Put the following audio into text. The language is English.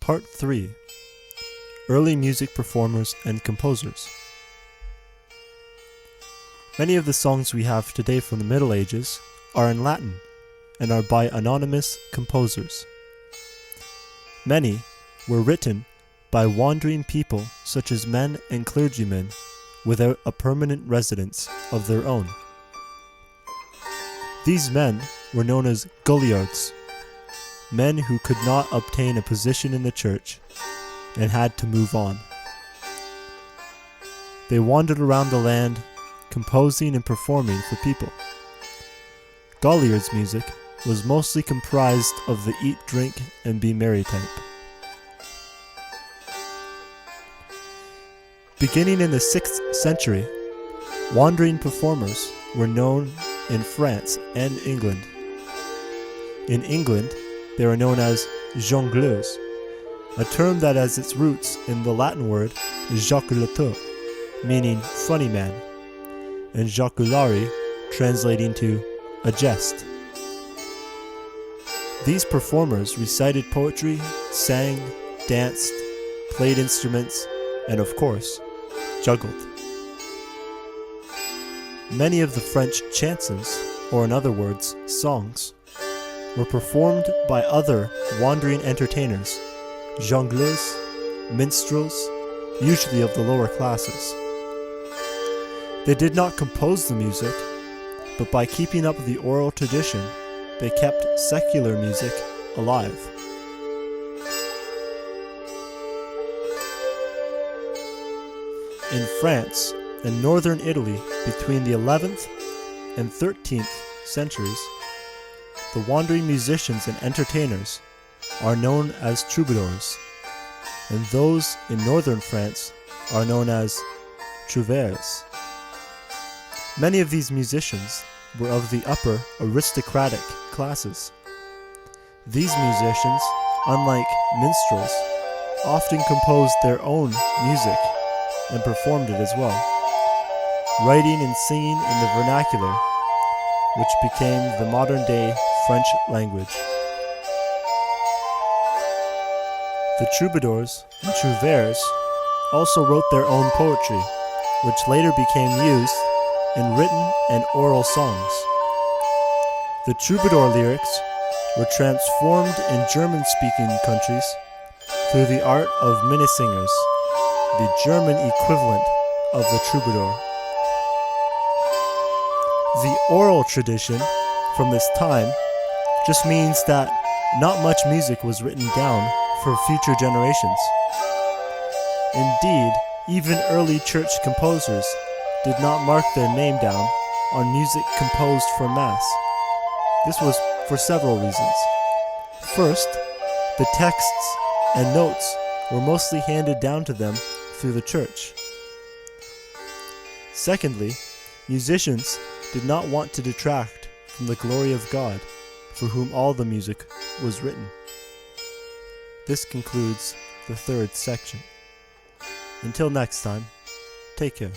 Part 3. Early Music Performers and Composers. Many of the songs we have today from the Middle Ages are in Latin and are by anonymous composers. Many were written by wandering people such as men and clergymen without a permanent residence of their own. These men were known as gulliards, men who could not obtain a position in the church and had to move on. They wandered around the land, composing and performing for people. Gulliards' music was mostly comprised of the eat, drink, and be merry type. Beginning in the 6th century, wandering performers were known in France and England. In England, they are known as jongleurs, a term that has its roots in the Latin word joculetur, meaning funny man, and joculare, translating to a jest. These performers recited poetry, sang, danced, played instruments, and of course, juggled. Many of the French chansons, or in other words, songs, were performed by other wandering entertainers, jongleurs, minstrels, usually of the lower classes. They did not compose the music, but by keeping up the oral tradition, they kept secular music alive. In France and northern Italy between the 11th and 13th centuries, the wandering musicians and entertainers are known as troubadours, and those in northern France are known as trouvères. Many of these musicians were of the upper aristocratic classes. These musicians, unlike minstrels, often composed their own music and performed it as well, writing and singing in the vernacular, which became the modern-day French language. The troubadours and trouvères also wrote their own poetry, which later became used in written and oral songs. The troubadour lyrics were transformed in German-speaking countries through the art of minnesingers, the German equivalent of the troubadour. The oral tradition from this time just means that not much music was written down for future generations. Indeed, even early church composers did not mark their name down on music composed for Mass. This was for several reasons. First, the texts and notes were mostly handed down to them through the church. Secondly, musicians did not want to detract from the glory of God, for whom all the music was written. This concludes the 3rd section. Until next time, take care.